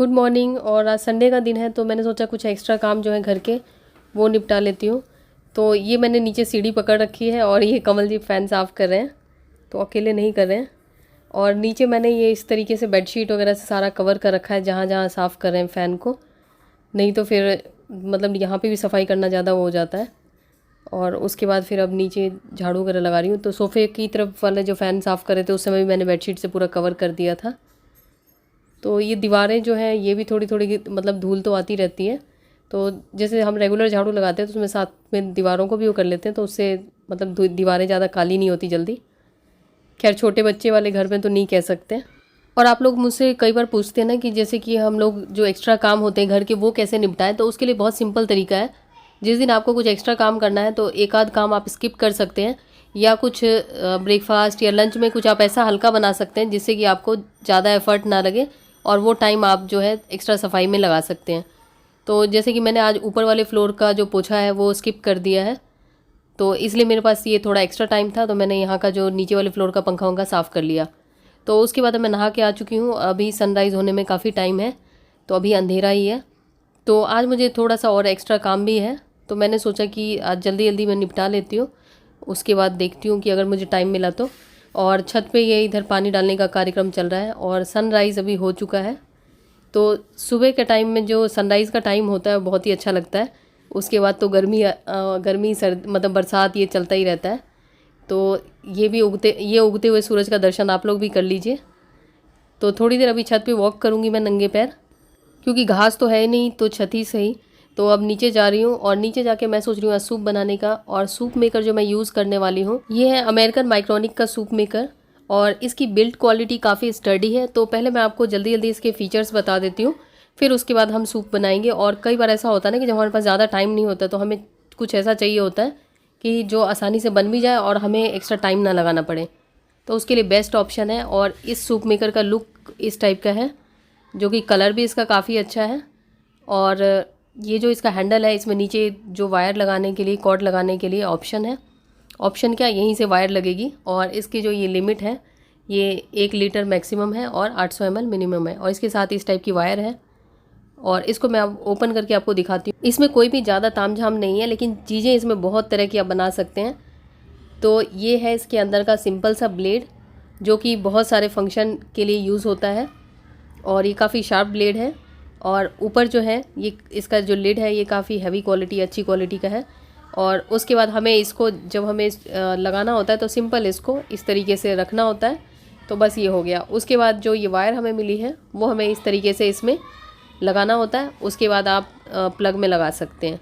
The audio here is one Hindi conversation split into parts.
Good morning. और आज संडे का दिन है तो मैंने सोचा कुछ एक्स्ट्रा काम जो है घर के वो निपटा लेती हूँ। तो ये मैंने नीचे सीढ़ी पकड़ रखी है और ये कमल जी फ़ैन साफ़ कर रहे हैं, तो अकेले नहीं कर रहे हैं। और नीचे मैंने ये इस तरीके से बेडशीट वगैरह से सारा कवर कर रखा है जहाँ जहाँ साफ़ कर रहे हैं फ़ैन को, नहीं तो फिर मतलब यहाँ पे भी सफाई करना ज़्यादा वो हो जाता है। और उसके बाद फिर अब नीचे झाड़ू वगैरह लगा रही हूँ। तो सोफ़े की तरफ वाले जो फ़ैन साफ़ कर रहे थे उस समय भी मैंने बेडशीट से पूरा कवर कर दिया था। तो ये दीवारें जो हैं ये भी थोड़ी थोड़ी मतलब धूल तो आती रहती है, तो जैसे हम रेगुलर झाड़ू लगाते हैं तो उसमें साथ में दीवारों को भी वो कर लेते हैं, तो उससे मतलब दीवारें ज़्यादा काली नहीं होती जल्दी। खैर छोटे बच्चे वाले घर में तो नहीं कह सकते। और आप लोग मुझसे कई बार पूछते हैं ना कि जैसे कि हम लोग जो एक्स्ट्रा काम होते हैं घर के वो कैसे निपटाएं, तो उसके लिए बहुत सिंपल तरीका है। जिस दिन आपको कुछ एक्स्ट्रा काम करना है तो एक आध काम आप स्किप कर सकते हैं, या कुछ ब्रेकफास्ट या लंच में कुछ आप ऐसा हल्का बना सकते हैं जिससे कि आपको ज़्यादा एफर्ट ना लगे और वो टाइम आप जो है एक्स्ट्रा सफाई में लगा सकते हैं। तो जैसे कि मैंने आज ऊपर वाले फ्लोर का जो पोछा है वो स्किप कर दिया है, तो इसलिए मेरे पास ये थोड़ा एक्स्ट्रा टाइम था, तो मैंने यहाँ का जो नीचे वाले फ्लोर का पंखा वंखा साफ़ कर लिया। तो उसके बाद मैं नहा के आ चुकी हूँ। अभी सनराइज़ होने में काफ़ी टाइम है, तो अभी अंधेरा ही है। तो आज मुझे थोड़ा सा और एक्स्ट्रा काम भी है, तो मैंने सोचा कि आज जल्दी जल्दी मैं निपटा लेती हूँ, उसके बाद देखती हूँ कि अगर मुझे टाइम मिला तो। और छत पे ये इधर पानी डालने का कार्यक्रम चल रहा है और सनराइज़ अभी हो चुका है। तो सुबह के टाइम में जो सनराइज़ का टाइम होता है बहुत ही अच्छा लगता है। उसके बाद तो गर्मी सर्द मतलब बरसात ये चलता ही रहता है। तो ये उगते हुए सूरज का दर्शन आप लोग भी कर लीजिए। तो थोड़ी देर अभी छत पे वॉक करूँगी मैं नंगे पैर, क्योंकि घास तो है नहीं तो छत ही सही। तो अब नीचे जा रही हूँ और नीचे जाके मैं सोच रही हूँ सूप बनाने का। और सूप मेकर जो मैं यूज़ करने वाली हूँ ये है अमेरिकन माइक्रोनिक का सूप मेकर, और इसकी बिल्ड क्वालिटी काफ़ी स्टडी है। तो पहले मैं आपको जल्दी जल्दी इसके फीचर्स बता देती हूँ, फिर उसके बाद हम सूप बनाएंगे। और कई बार ऐसा होता है ना कि जब हमारे पास ज़्यादा टाइम नहीं होता तो हमें कुछ ऐसा चाहिए होता है कि जो आसानी से बन भी जाए और हमें एक्स्ट्रा टाइम ना लगाना पड़े, तो उसके लिए बेस्ट ऑप्शन है। और इस सूप मेकर का लुक इस टाइप का है, जो कि कलर भी इसका काफ़ी अच्छा है। और ये जो इसका हैंडल है इसमें नीचे जो वायर लगाने के लिए, कॉर्ड लगाने के लिए ऑप्शन है। ऑप्शन क्या, यहीं से वायर लगेगी। और इसकी जो ये लिमिट है ये 1 लीटर मैक्सिमम है और 800 ml मिनिमम है। और इसके साथ इस टाइप की वायर है। और इसको मैं अब ओपन करके आपको दिखाती हूँ। इसमें कोई भी ज़्यादा तामझाम नहीं है, लेकिन चीज़ें इसमें बहुत तरह की आप बना सकते हैं। तो ये है इसके अंदर का सिंपल सा ब्लेड, जो कि बहुत सारे फंक्शन के लिए यूज़ होता है। और ये काफ़ी शार्प ब्लेड है। और ऊपर जो है ये इसका जो लिड है ये काफ़ी हैवी क्वालिटी, अच्छी क्वालिटी का है। और उसके बाद हमें इसको जब हमें लगाना होता है तो सिंपल इसको इस तरीके से रखना होता है, तो बस ये हो गया। उसके बाद जो ये वायर हमें मिली है वो हमें इस तरीके से इसमें लगाना होता है, उसके बाद आप प्लग में लगा सकते हैं।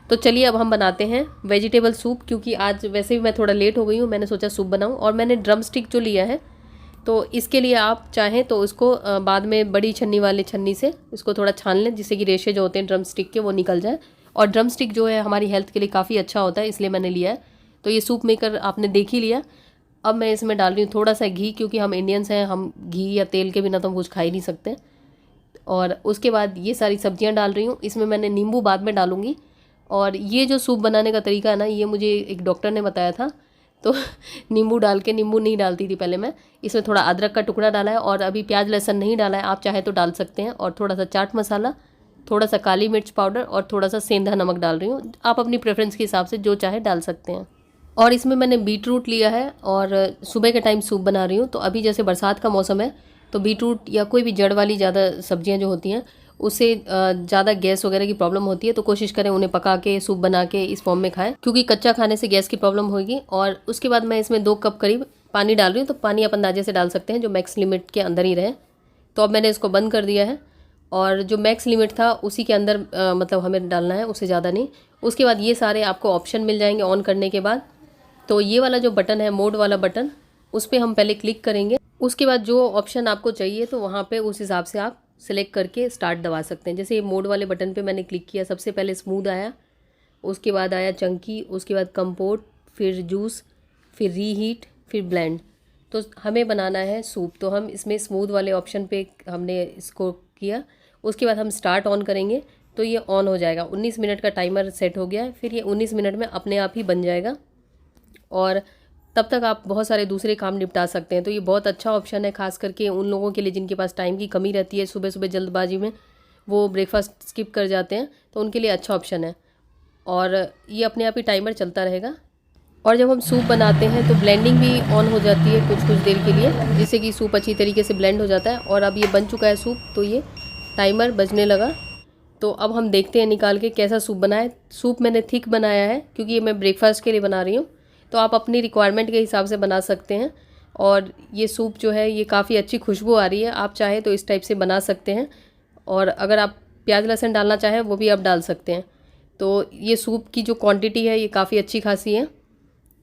तो चलिए अब हम बनाते हैं वेजिटेबल सूप, क्योंकि आज वैसे भी मैं थोड़ा लेट हो गई हूँ, मैंने सोचा सूप बनाऊँ। और मैंने ड्रम स्टिक जो लिया है तो इसके लिए आप चाहें तो उसको बाद में बड़ी छन्नी वाले छन्नी से इसको थोड़ा छान लें, जिससे कि रेशे जो होते हैं ड्रम स्टिक के वो निकल जाए। और ड्रम स्टिक जो है हमारी हेल्थ के लिए काफ़ी अच्छा होता है, इसलिए मैंने लिया है। तो ये सूप मेकर आपने देख ही लिया। अब मैं इसमें डाल रही हूँ थोड़ा सा घी, क्योंकि हम इंडियंस हैं, हम घी या तेल के बिना तो हम कुछ खा ही नहीं सकते। और उसके बाद ये सारी सब्जियां डाल रही हूँ। इसमें मैंने नींबू बाद में डालूंगी। और ये जो सूप बनाने का तरीका है ना, ये मुझे एक डॉक्टर ने बताया था, तो नींबू डाल के, नींबू नहीं डालती थी पहले मैं। इसमें थोड़ा अदरक का टुकड़ा डाला है और अभी प्याज लहसुन नहीं डाला है, आप चाहे तो डाल सकते हैं। और थोड़ा सा चाट मसाला, थोड़ा सा काली मिर्च पाउडर और थोड़ा सा सेंधा नमक डाल रही हूँ। आप अपनी प्रेफरेंस के हिसाब से जो चाहे डाल सकते हैं। और इसमें मैंने बीट रूट लिया है और सुबह के टाइम सूप बना रही हूँ। तो अभी जैसे बरसात का मौसम है तो बीट रूट या कोई भी जड़ वाली ज़्यादा सब्जियां जो होती हैं उससे ज़्यादा गैस वगैरह की प्रॉब्लम होती है, तो कोशिश करें उन्हें पका के सूप बना के इस फॉर्म में खाएं, क्योंकि कच्चा खाने से गैस की प्रॉब्लम होगी। और उसके बाद मैं इसमें 2 कप करीब पानी डाल रही हूँ। तो पानी आप अंदाजे से डाल सकते हैं जो मैक्स लिमिट के अंदर ही रहे। तो अब मैंने इसको बंद कर दिया है और जो मैक्स लिमिट था उसी के अंदर मतलब हमें डालना है, उससे ज़्यादा नहीं। उसके बाद ये सारे आपको ऑप्शन मिल जाएंगे ऑन करने के बाद। तो ये वाला जो बटन है, मोड वाला बटन, उस पर हम पहले क्लिक करेंगे। उसके बाद जो ऑप्शन आपको चाहिए तो वहाँ पे उस हिसाब से आप सिलेक्ट करके स्टार्ट दबा सकते हैं। जैसे ये मोड वाले बटन पे मैंने क्लिक किया, सबसे पहले स्मूथ आया, उसके बाद आया चंकी, उसके बाद कंपोर्ट, फिर जूस, फिर रीहीट, फिर ब्लेंड। तो हमें बनाना है सूप, तो हम इसमें स्मूथ वाले ऑप्शन पे हमने इसको किया। उसके बाद हम स्टार्ट ऑन करेंगे तो ये ऑन हो जाएगा। 19 मिनट का टाइमर सेट हो गया है, फिर ये 19 मिनट में अपने आप ही बन जाएगा। और तब तक आप बहुत सारे दूसरे काम निपटा सकते हैं। तो ये बहुत अच्छा ऑप्शन है, खास करके उन लोगों के लिए जिनके पास टाइम की कमी रहती है, सुबह सुबह जल्दबाजी में वो ब्रेकफास्ट स्किप कर जाते हैं, तो उनके लिए अच्छा ऑप्शन है। और ये अपने आप ही टाइमर चलता रहेगा। और जब हम सूप बनाते हैं तो ब्लेंडिंग भी ऑन हो जाती है कुछ कुछ देर के लिए, जिससे कि सूप अच्छी तरीके से ब्लेंड हो जाता है। और अब ये बन चुका है सूप, तो ये टाइमर बजने लगा। तो अब हम देखते हैं निकाल के कैसा सूप बना है। सूप मैंने थिक बनाया है क्योंकि ये मैं ब्रेकफास्ट के लिए बना रही हूँ, तो आप अपनी रिक्वायरमेंट के हिसाब से बना सकते हैं। और ये सूप जो है ये काफ़ी अच्छी खुशबू आ रही है, आप चाहे तो इस टाइप से बना सकते हैं। और अगर आप प्याज लहसुन डालना चाहें वो भी आप डाल सकते हैं। तो ये सूप की जो क्वांटिटी है ये काफ़ी अच्छी खासी है।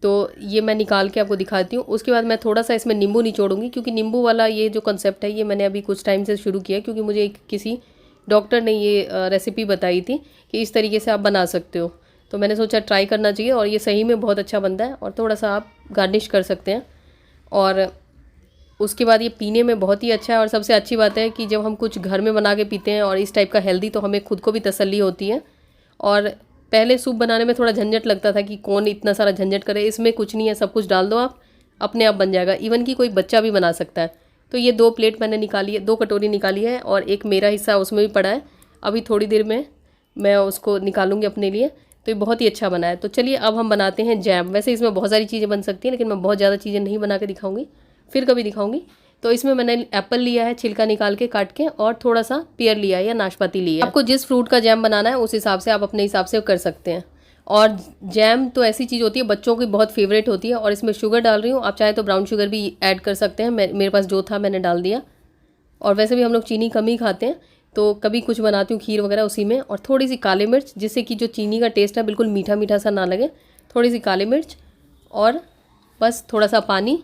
तो ये मैं निकाल के आपको दिखाती हूँ। उसके बाद मैं थोड़ा सा इसमें नींबू निचोड़ूंगी, क्योंकि नींबू वाला ये जो कंसेप्ट है ये मैंने अभी कुछ टाइम से शुरू किया, क्योंकि मुझे किसी डॉक्टर ने ये रेसिपी बताई थी कि इस तरीके से आप बना सकते हो। तो मैंने सोचा ट्राई करना चाहिए, और ये सही में बहुत अच्छा बनता है। और थोड़ा सा आप गार्निश कर सकते हैं। और उसके बाद ये पीने में बहुत ही अच्छा है। और सबसे अच्छी बात है कि जब हम कुछ घर में बना के पीते हैं और इस टाइप का हेल्दी, तो हमें खुद को भी तसल्ली होती है। और पहले सूप बनाने में थोड़ा झंझट लगता था कि कौन इतना सारा झंझट करे, इसमें कुछ नहीं है, सब कुछ डाल दो आप, अपने आप बन जाएगा। इवन कि कोई बच्चा भी बना सकता है। तो ये 2 प्लेट मैंने निकाली है, 2 कटोरी निकाली है, और एक मेरा हिस्सा उसमें भी पड़ा है। अभी थोड़ी देर में मैं उसको निकालूंगी अपने लिए। तो ये बहुत ही अच्छा बना है। तो चलिए अब हम बनाते हैं जैम। वैसे इसमें बहुत सारी चीज़ें बन सकती हैं, लेकिन मैं बहुत ज़्यादा चीज़ें नहीं बना के दिखाऊंगी, फिर कभी दिखाऊंगी। तो इसमें मैंने एप्पल लिया है छिलका निकाल के काट के, और थोड़ा सा पेयर लिया है या नाशपाती लिया है। आपको जिस फ्रूट का जैम बनाना है उस हिसाब से आप अपने हिसाब से कर सकते हैं। और जैम तो ऐसी चीज़ होती है बच्चों की बहुत फेवरेट होती है। और इसमें शुगर डाल रही हूँ, आप चाहे तो ब्राउन शुगर भी ऐड कर सकते हैं। मेरे पास जो था मैंने डाल दिया। और वैसे भी हम लोग चीनी कम ही खाते हैं, तो कभी कुछ बनाती हूँ खीर वगैरह उसी में। और थोड़ी सी काली मिर्च, जिससे कि जो चीनी का टेस्ट है बिल्कुल मीठा मीठा सा ना लगे। थोड़ी सी काली मिर्च, और बस थोड़ा सा पानी,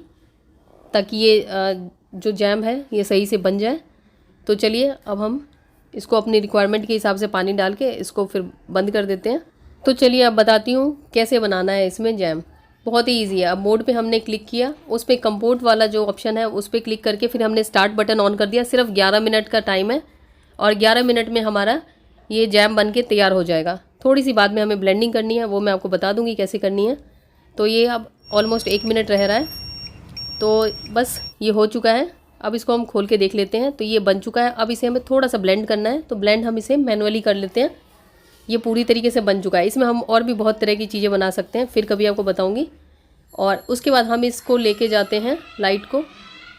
ताकि ये जो जैम है ये सही से बन जाए। तो चलिए अब हम इसको अपनी रिक्वायरमेंट के हिसाब से पानी डाल के इसको फिर बंद कर देते हैं। तो चलिए अब बताती हूँ कैसे बनाना है इसमें जैम। बहुत ही ईजी है। अब मोड पे हमने क्लिक किया, उस पर कंपोर्ट वाला जो ऑप्शन है उस पर क्लिक करके फिर हमने स्टार्ट बटन ऑन कर दिया। सिर्फ 11 मिनट का टाइम है, और 11 मिनट में हमारा ये जैम बन के तैयार हो जाएगा। थोड़ी सी बाद में हमें ब्लेंडिंग करनी है, वो मैं आपको बता दूँगी कैसे करनी है। तो ये अब ऑलमोस्ट 1 मिनट रह रहा है, तो बस ये हो चुका है। अब इसको हम खोल के देख लेते हैं। तो ये बन चुका है। अब इसे हमें थोड़ा सा ब्लेंड करना है, तो ब्लेंड हम इसे मैनुअली कर लेते हैं। ये पूरी तरीके से बन चुका है। इसमें हम और भी बहुत तरह की चीज़ें बना सकते हैं, फिर कभी आपको बताऊंगी। और उसके बाद हम इसको लेके जाते हैं लाइट को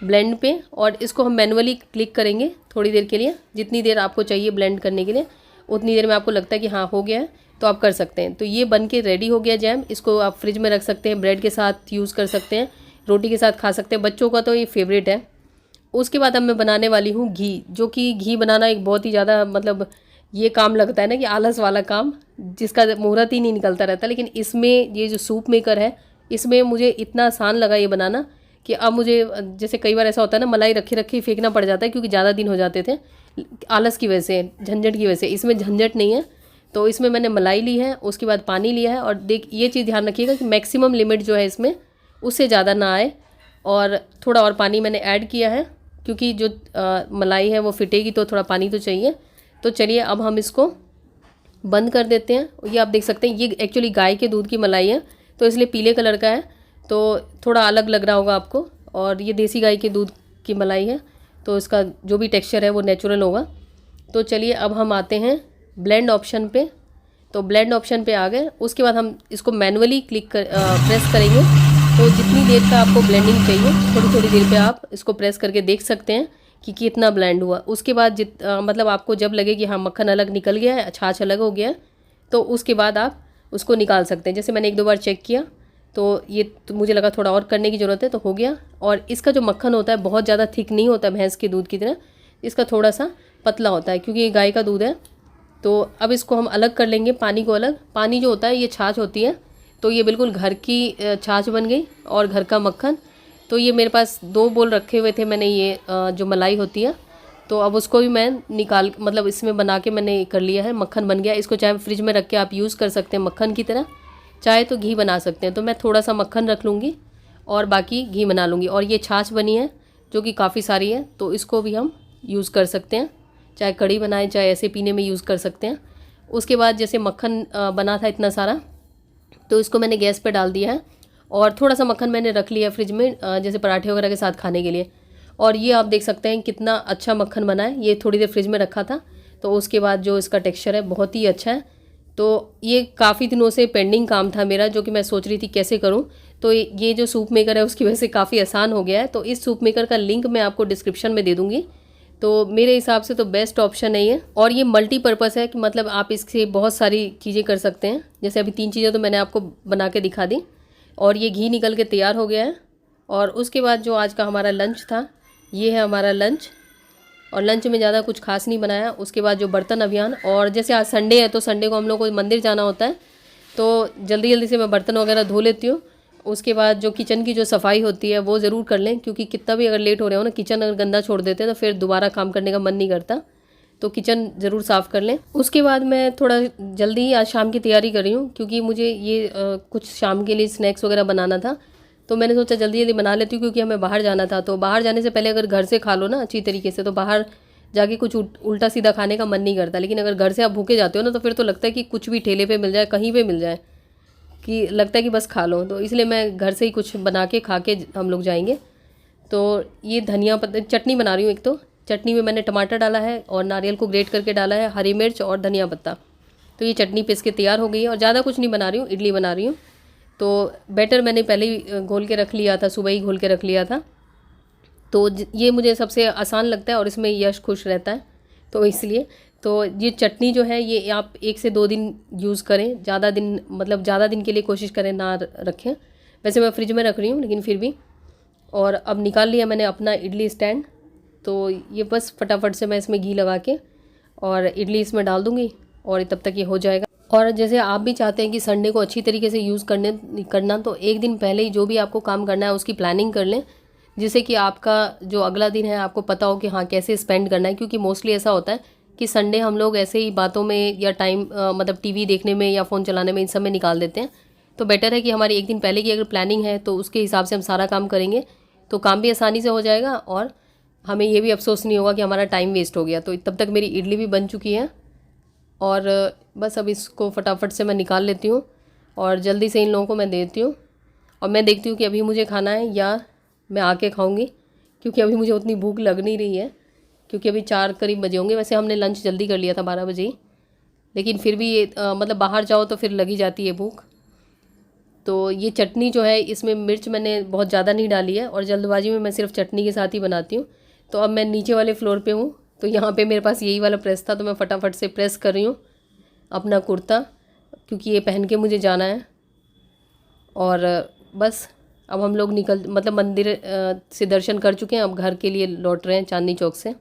ब्लेंड पे, और इसको हम मैनुअली क्लिक करेंगे थोड़ी देर के लिए। जितनी देर आपको चाहिए ब्लेंड करने के लिए, उतनी देर में आपको लगता है कि हाँ हो गया है, तो आप कर सकते हैं। तो ये बन के रेडी हो गया जैम। इसको आप फ्रिज में रख सकते हैं, ब्रेड के साथ यूज़ कर सकते हैं, रोटी के साथ खा सकते हैं। बच्चों का तो ये फेवरेट है। उसके बाद अब मैं बनाने वाली हूँ घी, जो कि घी बनाना एक बहुत ही ज़्यादा मतलब ये काम लगता है ना कि आलस वाला काम, जिसका मुहूर्त ही नहीं निकलता रहता। लेकिन इसमें ये जो सूप मेकर है, इसमें मुझे इतना आसान लगा ये बनाना कि अब मुझे, जैसे कई बार ऐसा होता है ना मलाई रखे रखे फेंकना पड़ जाता है क्योंकि ज़्यादा दिन हो जाते थे आलस की वजह से, झंझट की वजह से। इसमें झंझट नहीं है। तो इसमें मैंने मलाई ली है, उसके बाद पानी लिया है। और ये चीज़ ध्यान रखिएगा कि मैक्सिमम लिमिट जो है इसमें उससे ज़्यादा ना आए। और थोड़ा और पानी मैंने ऐड किया है, क्योंकि जो मलाई है वो फिटेगी तो थोड़ा पानी तो चाहिए। तो चलिए अब हम इसको बंद कर देते हैं। ये आप देख सकते हैं, ये एक्चुअली गाय के दूध की मलाई है, तो इसलिए पीले कलर का है, तो थोड़ा अलग लग रहा होगा आपको। और ये देसी गाय के दूध की मलाई है, तो इसका जो भी टेक्सचर है वो नेचुरल होगा। तो चलिए अब हम आते हैं ब्लेंड ऑप्शन पे। तो ब्लेंड ऑप्शन पे आ गए। उसके बाद हम इसको मैनुअली प्रेस करेंगे। तो जितनी देर का आपको ब्लेंडिंग चाहिए, थोड़ी थोड़ी देर पे आप इसको प्रेस करके देख सकते हैं कि कितना ब्लेंड हुआ। उसके बाद मतलब आपको जब लगे कि हाँ मक्खन अलग निकल गया है, छाछ अलग हो गया है, तो उसके बाद आप उसको निकाल सकते हैं। जैसे मैंने 1-2 बार चेक किया, तो ये तो मुझे लगा थोड़ा और करने की ज़रूरत है, तो हो गया। और इसका जो मक्खन होता है बहुत ज़्यादा थिक नहीं होता भैंस के दूध की तरह, इसका थोड़ा सा पतला होता है क्योंकि ये गाय का दूध है। तो अब इसको हम अलग कर लेंगे, पानी को अलग। पानी जो होता है ये छाछ होती है, तो ये बिल्कुल घर की छाछ बन गई और घर का मक्खन। तो ये मेरे पास 2 बोल रखे हुए थे मैंने, ये जो मलाई होती है, तो अब उसको भी मैं निकाल मतलब इसमें बना के मैंने कर लिया है, मक्खन बन गया। इसको चाहे फ्रिज में रख के आप यूज़ कर सकते हैं मक्खन की तरह, चाहे तो घी बना सकते हैं। तो मैं थोड़ा सा मक्खन रख लूँगी और बाकी घी बना लूँगी। और ये छाछ बनी है जो कि काफ़ी सारी है, तो इसको भी हम यूज़ कर सकते हैं, चाहे कढ़ी बनाएं चाहे ऐसे पीने में यूज़ कर सकते हैं। उसके बाद जैसे मक्खन बना था इतना सारा, तो इसको मैंने गैस पे डाल दिया है और थोड़ा सा मक्खन मैंने रख लिया फ्रिज में, जैसे पराठे वगैरह के साथ खाने के लिए। और ये आप देख सकते हैं कितना अच्छा मक्खन बना है। ये थोड़ी देर फ्रिज में रखा था, तो उसके बाद जो इसका टेक्सचर है बहुत ही अच्छा है। तो ये काफ़ी दिनों से पेंडिंग काम था मेरा, जो कि मैं सोच रही थी कैसे करूं। तो ये जो सूप मेकर है उसकी वजह से काफ़ी आसान हो गया है। तो इस सूप मेकर का लिंक मैं आपको डिस्क्रिप्शन में दे दूँगी। तो मेरे हिसाब से तो बेस्ट ऑप्शन है ये। और ये मल्टीपर्पज़ है कि मतलब आप इससे बहुत सारी चीज़ें कर सकते हैं। जैसे अभी 3 चीज़ें तो मैंने आपको बना के दिखा दी। और ये घी निकल के तैयार हो गया है। और उसके बाद जो आज का हमारा लंच था, ये है हमारा लंच। और लंच में ज़्यादा कुछ खास नहीं बनाया। उसके बाद जो बर्तन अभियान, और जैसे आज संडे है तो संडे को हम लोग को मंदिर जाना होता है, तो जल्दी जल्दी से मैं बर्तन वगैरह धो लेती हूँ। उसके बाद जो किचन की जो सफाई होती है वो ज़रूर कर लें, क्योंकि कितना भी अगर लेट हो रहे हो ना, किचन अगर गंदा छोड़ देते हैं तो फिर दोबारा काम करने का मन नहीं करता। तो किचन ज़रूर साफ़ कर लें। उसके बाद मैं थोड़ा जल्दी आज शाम की तैयारी कर रही हूँ, क्योंकि मुझे ये कुछ शाम के लिए स्नैक्स वगैरह बनाना था। तो मैंने सोचा जल्दी जल्दी बना लेती हूँ, क्योंकि हमें बाहर जाना था। तो बाहर जाने से पहले अगर घर से खा लो ना अच्छी तरीके से, तो बाहर जाके कुछ उल्टा सीधा खाने का मन नहीं करता। लेकिन अगर घर से आप भूखे जाते हो ना, तो फिर तो लगता है कि कुछ भी ठेले पे मिल जाए, कहीं पे मिल जाए, कि लगता है कि बस खा लो। तो इसलिए मैं घर से ही कुछ बना के खा के हम लोग जाएंगे। तो ये धनिया पत्ता चटनी बना रही हूँ। एक तो चटनी में मैंने टमाटर डाला है और नारियल को ग्रेट करके डाला है, हरी मिर्च और धनिया पत्ता। तो ये चटनी पीस के तैयार हो गई है। और ज़्यादा कुछ नहीं बना रही हूँ, इडली बना रही हूँ। तो बैटर मैंने पहले ही घोल के रख लिया था, सुबह ही घोल के रख लिया था। तो ये मुझे सबसे आसान लगता है और इसमें यश खुश रहता है, तो इसलिए। तो ये चटनी जो है ये आप 1 से 2 दिन यूज़ करें, ज़्यादा दिन मतलब ज़्यादा दिन के लिए कोशिश करें ना रखें। वैसे मैं फ्रिज में रख रही हूँ, लेकिन फिर भी। और अब निकाल लिया मैंने अपना इडली स्टैंड। तो ये बस फटाफट से मैं इसमें घी लगा के और इडली इसमें डाल दूँगी, और तब तक ये हो जाएगा। और जैसे आप भी चाहते हैं कि संडे को अच्छी तरीके से यूज़ करना, तो एक दिन पहले ही जो भी आपको काम करना है उसकी प्लानिंग कर लें, जिससे कि आपका जो अगला दिन है आपको पता हो कि हाँ कैसे स्पेंड करना है। क्योंकि मोस्टली ऐसा होता है कि संडे हम लोग ऐसे ही बातों में या टाइम मतलब टीवी देखने में या फ़ोन चलाने में इन सब में निकाल देते हैं। तो बेटर है कि हमारी एक दिन पहले की अगर प्लानिंग है तो उसके हिसाब से हम सारा काम करेंगे, तो काम भी आसानी से हो जाएगा और हमें ये भी अफसोस नहीं होगा कि हमारा टाइम वेस्ट हो गया। तो तब तक मेरी इडली भी बन चुकी है, और बस अब इसको फटाफट से मैं निकाल लेती हूँ और जल्दी से इन लोगों को मैं देती हूँ। और मैं देखती हूँ कि अभी मुझे खाना है या मैं आके खाऊंगी, क्योंकि अभी मुझे उतनी भूख लग नहीं रही है, क्योंकि अभी 4 करीब बजे होंगे। वैसे हमने लंच जल्दी कर लिया था 12 बजे ही, लेकिन फिर भी ये मतलब बाहर जाओ तो फिर लगी जाती है भूख। तो ये चटनी जो है इसमें मिर्च मैंने बहुत ज़्यादा नहीं डाली है, और जल्दबाजी में मैं सिर्फ चटनी के साथ ही बनाती हूँ। तो अब मैं नीचे वाले फ्लोर पे हूँ, तो यहाँ पे मेरे पास यही वाला प्रेस था, तो मैं फटाफट से प्रेस कर रही हूँ अपना कुर्ता, क्योंकि ये पहन के मुझे जाना है। और बस अब हम लोग मतलब मंदिर से दर्शन कर चुके हैं, अब घर के लिए लौट रहे हैं चांदनी चौक से।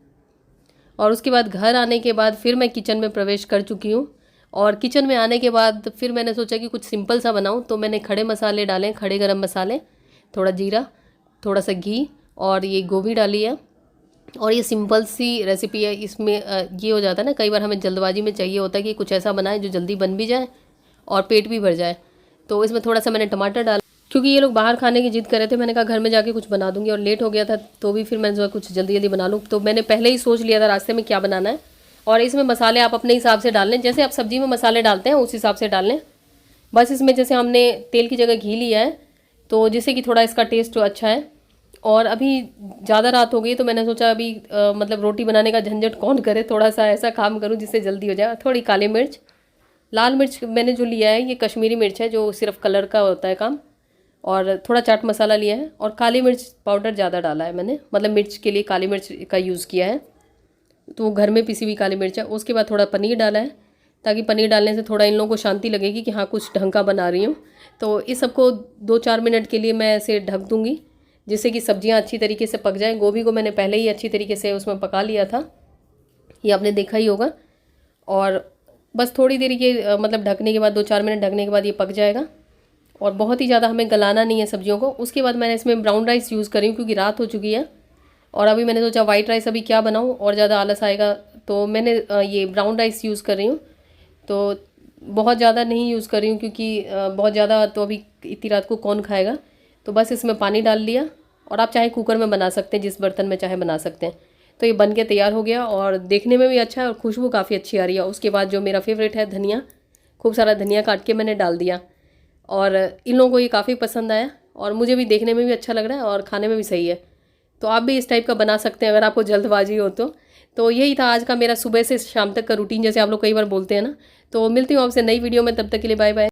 और उसके बाद घर आने के बाद फिर मैं किचन में प्रवेश कर चुकी हूँ। और किचन में आने के बाद फिर मैंने सोचा कि कुछ सिंपल सा बनाऊँ, तो मैंने खड़े मसाले डाले, खड़े गरम मसाले, थोड़ा जीरा, थोड़ा सा घी, और ये गोभी डाली है। और ये सिंपल सी रेसिपी है। इसमें ये हो जाता है ना, कई बार हमें जल्दबाजी में चाहिए होता है कि कुछ ऐसा बनाए जो जल्दी बन भी जाए और पेट भी भर जाए। तो इसमें थोड़ा सा मैंने टमाटर डाला, क्योंकि ये लोग बाहर खाने की जिद कर रहे थे। मैंने कहा घर में जाके कुछ बना दूंगी, और लेट हो गया था तो भी फिर मैंने सोचा कुछ जल्दी जल्दी बना लूँ। तो मैंने पहले ही सोच लिया था रास्ते में क्या बनाना है। और इसमें मसाले आप अपने हिसाब से डाल लें, जैसे आप सब्जी में मसाले डालते हैं उस हिसाब से डाल लें। बस इसमें जैसे हमने तेल की जगह घी लिया है, तो जिससे कि थोड़ा इसका टेस्ट अच्छा है। और अभी ज़्यादा रात हो गई, तो मैंने सोचा अभी मतलब रोटी बनाने का झंझट कौन करे, थोड़ा सा ऐसा काम करूँ जिससे जल्दी हो जाए। थोड़ी काली मिर्च, लाल मिर्च मैंने जो लिया है ये कश्मीरी मिर्च है, जो सिर्फ कलर का होता है काम। और थोड़ा चाट मसाला लिया है, और काली मिर्च पाउडर ज़्यादा डाला है मैंने, मतलब मिर्च के लिए काली मिर्च का यूज़ किया है, तो वो घर में पिसी हुई काली मिर्च है। उसके बाद थोड़ा पनीर डाला है, ताकि पनीर डालने से थोड़ा इन लोगों को शांति लगेगी कि हाँ कुछ ढंग का बना रही हूँ। तो इस सबको 2-4 मिनट के लिए मैं ऐसे ढक दूँगी, जिससे कि सब्जियाँ अच्छी तरीके से पक जाएँ। गोभी को मैंने पहले ही अच्छी तरीके से उसमें पका लिया था, ये आपने देखा ही होगा। और बस थोड़ी देर ये मतलब ढकने के बाद 2-4 मिनट ढकने के बाद ये पक जाएगा, और बहुत ही ज़्यादा हमें गलाना नहीं है सब्जियों को। उसके बाद मैंने इसमें ब्राउन राइस यूज़ करी हूँ, क्योंकि रात हो चुकी है। और अभी मैंने सोचा वाइट राइस अभी क्या बनाऊँ, और ज़्यादा आलस आएगा, तो मैंने ये ब्राउन राइस यूज़ कर रही हूँ। तो बहुत ज़्यादा नहीं यूज़ कर रही हूँ, क्योंकि बहुत ज़्यादा तो अभी इतनी रात को कौन खाएगा। तो बस इसमें पानी डाल लिया, और आप चाहे कुकर में बना सकते हैं, जिस बर्तन में चाहे बना सकते हैं। तो ये बन के तैयार हो गया, और देखने में भी अच्छा है, और खुशबू काफ़ी अच्छी आ रही है। उसके बाद जो मेरा फेवरेट है धनिया, खूब सारा धनिया काट के मैंने डाल दिया, और इन लोगों को ये काफ़ी पसंद आया, और मुझे भी देखने में भी अच्छा लग रहा है और खाने में भी सही है। तो आप भी इस टाइप का बना सकते हैं अगर आपको जल्दबाजी हो तो। तो यही था आज का मेरा सुबह से शाम तक का रूटीन, जैसे आप लोग कई बार बोलते हैं ना। तो मिलती हूँ आपसे नई वीडियो में, तब तक के लिए बाय बाय।